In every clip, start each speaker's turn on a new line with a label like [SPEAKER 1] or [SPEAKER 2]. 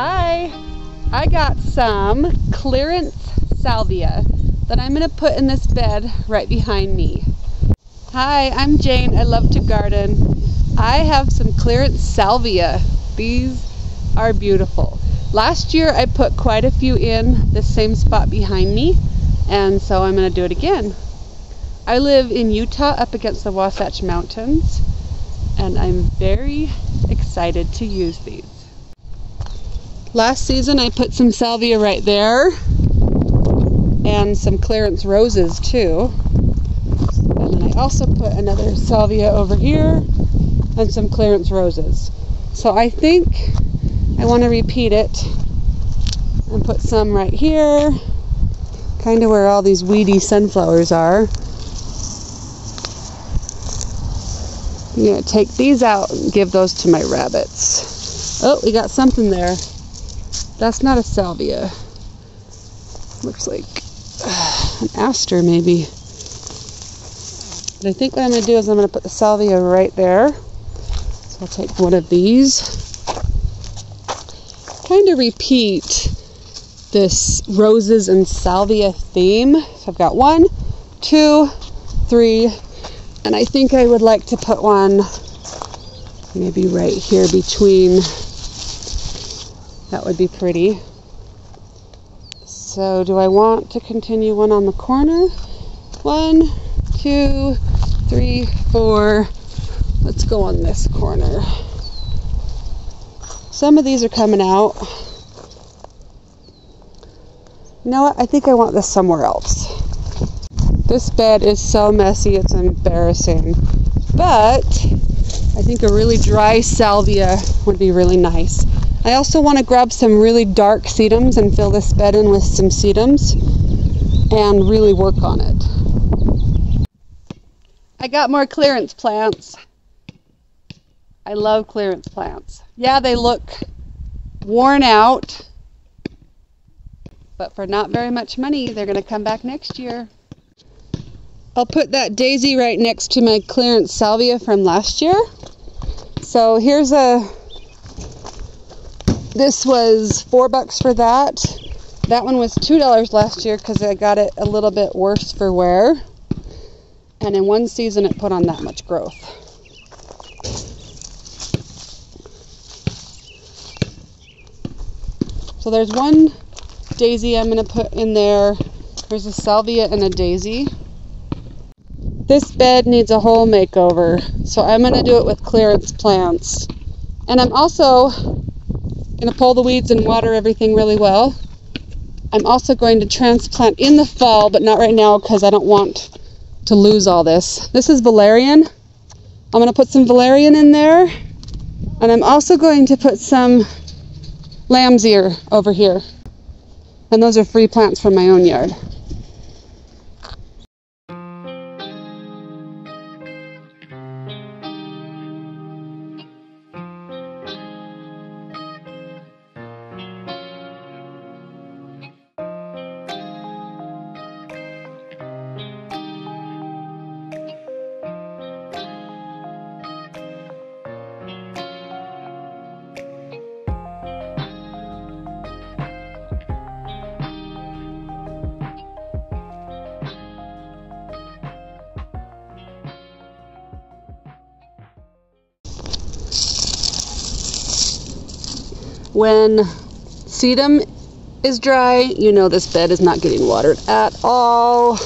[SPEAKER 1] Hi, I got some clearance salvia that I'm going to put in this bed right behind me. Hi, I'm Jane. I love to garden. I have some clearance salvia. These are beautiful. Last year I put quite a few in this same spot behind me, and so I'm going to do it again. I live in Utah up against the Wasatch Mountains, and I'm very excited to use these. Last season I put some salvia right there and some clearance roses too. And then I also put another salvia over here and some clearance roses. So I think I want to repeat it and put some right here, kind of where all these weedy sunflowers are. I'm going to take these out and give those to my rabbits. Oh, we got something there. That's not a salvia. Looks like an aster maybe. But I think what I'm going to do is I'm going to put the salvia right there. So I'll take one of these. Kind of repeat this roses and salvia theme. So I've got 1, 2, 3, and I think I would like to put one maybe right here between. That would be pretty. So do I want to continue one on the corner? 1, 2, 3, 4. Let's go on this corner. Some of these are coming out. You know what? I think I want this somewhere else. This bed is so messy, it's embarrassing. But I think a really dry salvia would be really nice. I also want to grab some really dark sedums and fill this bed in with some sedums and really work on it. I got more clearance plants. I love clearance plants. Yeah, they look worn out, but for not very much money, they're going to come back next year. I'll put that daisy right next to my clearance salvia from last year. So here's this was $4 for that. That one was $2 last year because I got it a little bit worse for wear. And in one season it put on that much growth. So there's one daisy I'm going to put in there. There's a salvia and a daisy. This bed needs a whole makeover, so I'm going to do it with clearance plants. And I'm also going to pull the weeds and water everything really well. I'm also going to transplant in the fall, but not right now because I don't want to lose all this. This is valerian. I'm going to put some valerian in there, and I'm also going to put some lamb's ear over here. And those are free plants from my own yard. When sedum is dry, you know this bed is not getting watered at all.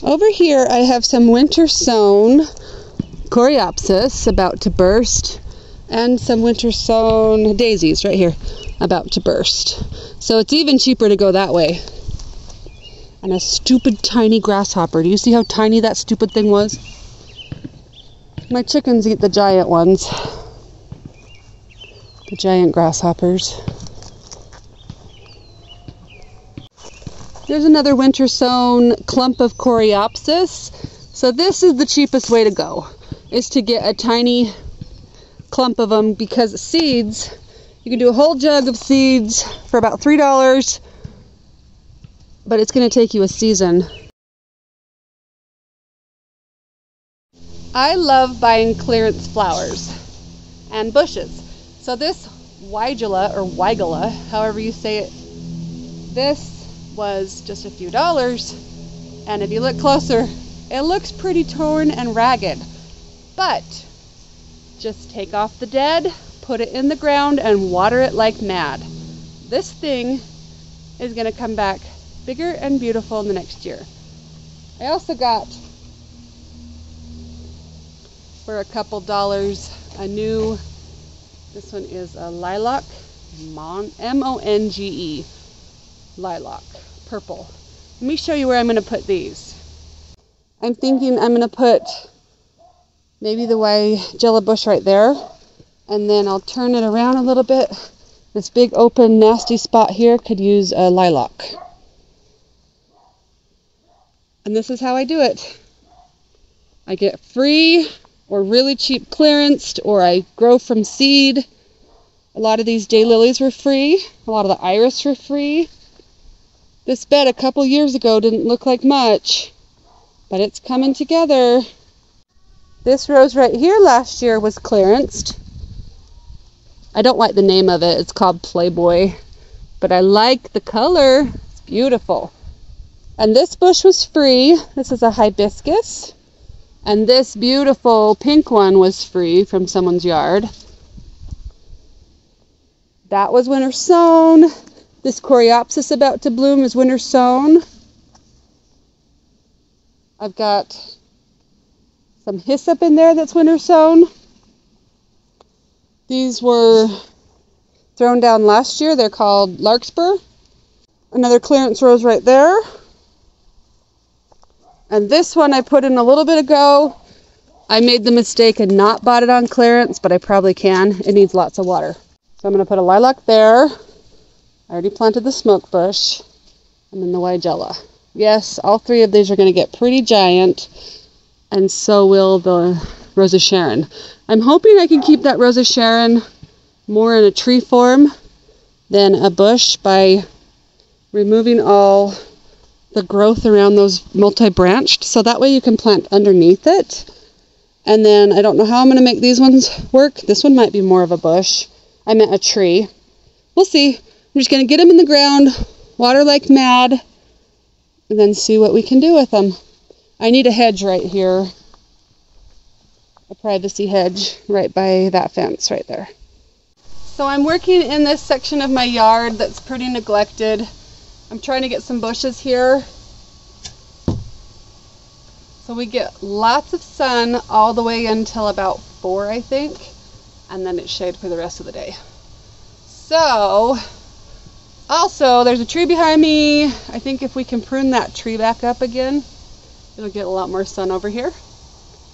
[SPEAKER 1] Over here I have some winter sown coreopsis about to burst, and some winter sown daisies right here about to burst. So it's even cheaper to go that way. And a stupid tiny grasshopper. Do you see how tiny that stupid thing was? My chickens eat the giant ones. The giant grasshoppers. There's another winter sown clump of coreopsis. So this is the cheapest way to go, is to get a tiny clump of them, because seeds, you can do a whole jug of seeds for about $3, but it's going to take you a season. I love buying clearance flowers and bushes. So this Weigela, however you say it, this was just a few dollars, and if you look closer, it looks pretty torn and ragged. But just take off the dead, put it in the ground, and water it like mad. This thing is going to come back bigger and beautiful in the next year. I also got, for a couple dollars, a new, this one is a lilac, M-O-N-G-E, lilac, purple. Let me show you where I'm going to put these. I'm thinking I'm going to put maybe the Weigela bush right there, and then I'll turn it around a little bit. This big open nasty spot here could use a lilac. And this is how I do it. I get free or really cheap clearanced, or I grow from seed. A lot of these daylilies were free. A lot of the iris were free. This bed a couple years ago didn't look like much, but it's coming together. This rose right here last year was clearanced. I don't like the name of it. It's called Playboy, but I like the color. It's beautiful. And this bush was free. This is a hibiscus. And this beautiful pink one was free from someone's yard. That was winter sown. This coreopsis about to bloom is winter sown. I've got some hyssop in there that's winter sown. These were thrown down last year. They're called larkspur. Another clearance rose right there. And this one I put in a little bit ago. I made the mistake and not bought it on clearance, but I probably can. It needs lots of water. So I'm going to put a lilac there. I already planted the smoke bush. And then the Weigela. Yes, all three of these are going to get pretty giant. And so will the Rosa Sharon. I'm hoping I can keep that Rosa Sharon more in a tree form than a bush by removing all the growth around those multi-branched, so that way you can plant underneath it. And then I don't know how I'm going to make these ones work. This one might be more of a bush. I meant a tree. We'll see. I'm just going to get them in the ground, water like mad, and then see what we can do with them. I need a hedge right here, a privacy hedge right by that fence right there. So I'm working in this section of my yard that's pretty neglected. I'm trying to get some bushes here so we get lots of sun all the way until about 4, I think, and then it's shade for the rest of the day. So also there's a tree behind me. I think if we can prune that tree back up again, it'll get a lot more sun over here.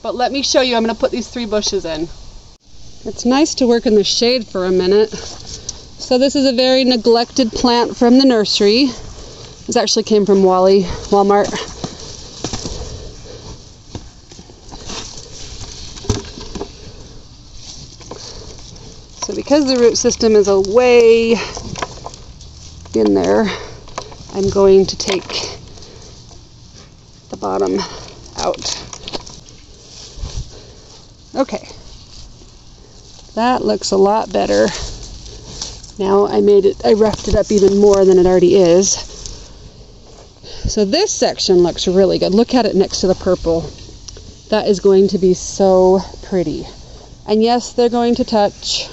[SPEAKER 1] But let me show you. I'm going to put these 3 bushes in. It's nice to work in the shade for a minute. So this is a very neglected plant from the nursery. This actually came from Walmart. So because the root system is away in there, I'm going to take the bottom out. Okay, that looks a lot better. Now I roughed it up even more than it already is. So this section looks really good. Look at it next to the purple. That is going to be so pretty. And yes, they're going to touch,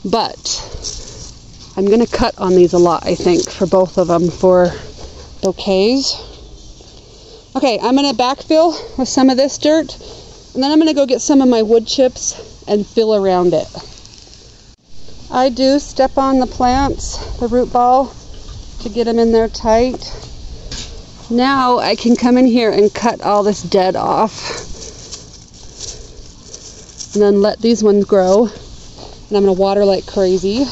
[SPEAKER 1] but I'm going to cut on these a lot, I think, for both of them for bouquets. Okay, I'm going to backfill with some of this dirt, and then I'm going to go get some of my wood chips and fill around it. I do step on the plants, the root ball, to get them in there tight. Now I can come in here and cut all this dead off. And then let these ones grow. And I'm going to water like crazy.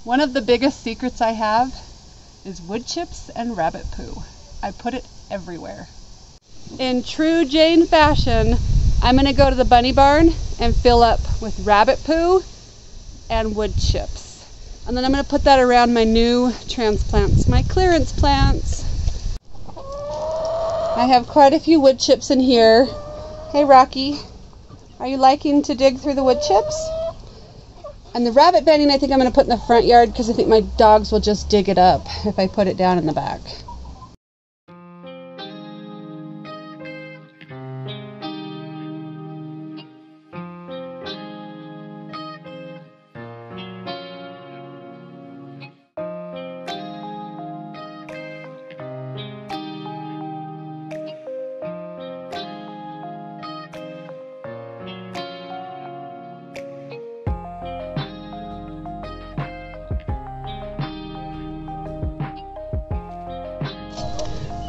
[SPEAKER 1] One of the biggest secrets I have is wood chips and rabbit poo. I put it everywhere. In true Jane fashion, I'm going to go to the bunny barn and fill up with rabbit poo and wood chips. And then I'm going to put that around my new transplants, my clearance plants. I have quite a few wood chips in here. Hey Rocky, are you liking to dig through the wood chips? And the rabbit bedding I think I'm going to put in the front yard because I think my dogs will just dig it up if I put it down in the back.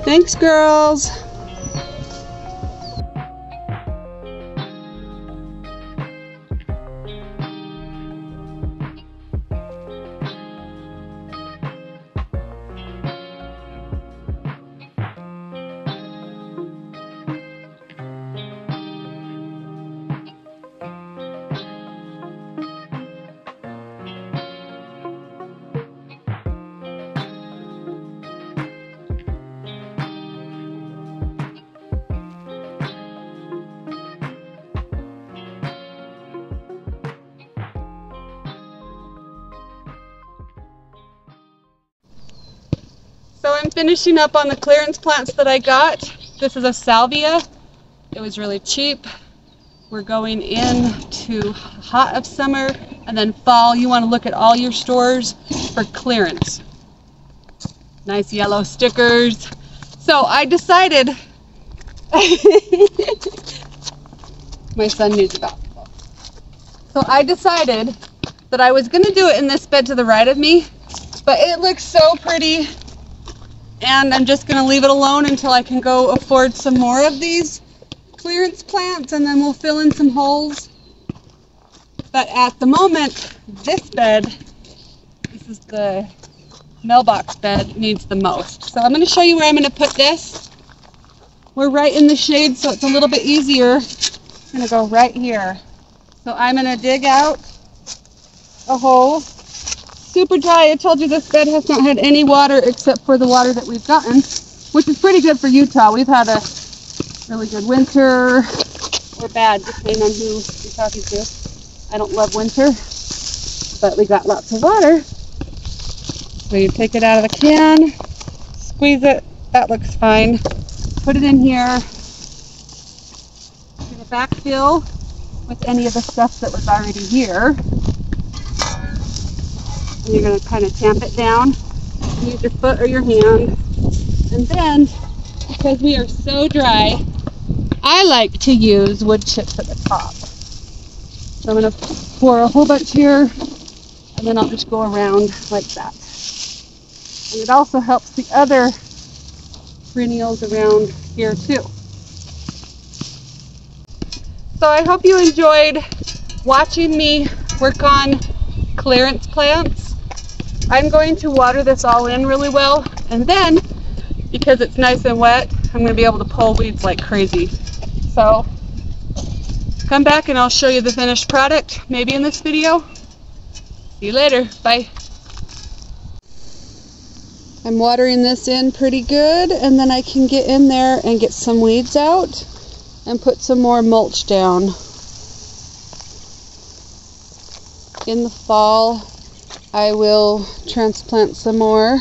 [SPEAKER 1] Thanks, girls. So I'm finishing up on the clearance plants that I got. This is a salvia. It was really cheap. We're going into hot of summer and then fall. You want to look at all your stores for clearance. Nice yellow stickers. So I decided, my son needs a basketball. So I decided that I was going to do it in this bed to the right of me, but it looks so pretty. And I'm just going to leave it alone until I can go afford some more of these clearance plants, and then we'll fill in some holes. But at the moment, this bed, this is the mailbox bed, needs the most. So I'm going to show you where I'm going to put this. We're right in the shade, so it's a little bit easier. I'm going to go right here. So I'm going to dig out a hole. Super dry. I told you this bed has not had any water except for the water that we've gotten, which is pretty good for Utah. We've had a really good winter, or bad, depending on who you're talking to. I don't love winter, but we got lots of water. So you take it out of the can, squeeze it, that looks fine. Put it in here. I'm going to backfill with any of the stuff that was already here. And you're going to kind of tamp it down. Use your foot or your hand. And then, because we are so dry, I like to use wood chips at the top. So I'm going to pour a whole bunch here, and then I'll just go around like that. And it also helps the other perennials around here too. So I hope you enjoyed watching me work on clearance plants. I'm going to water this all in really well, and then, because it's nice and wet, I'm going to be able to pull weeds like crazy. So come back and I'll show you the finished product, maybe in this video. See you later. Bye. I'm watering this in pretty good, and then I can get in there and get some weeds out and put some more mulch down. In the fall, I will transplant some more.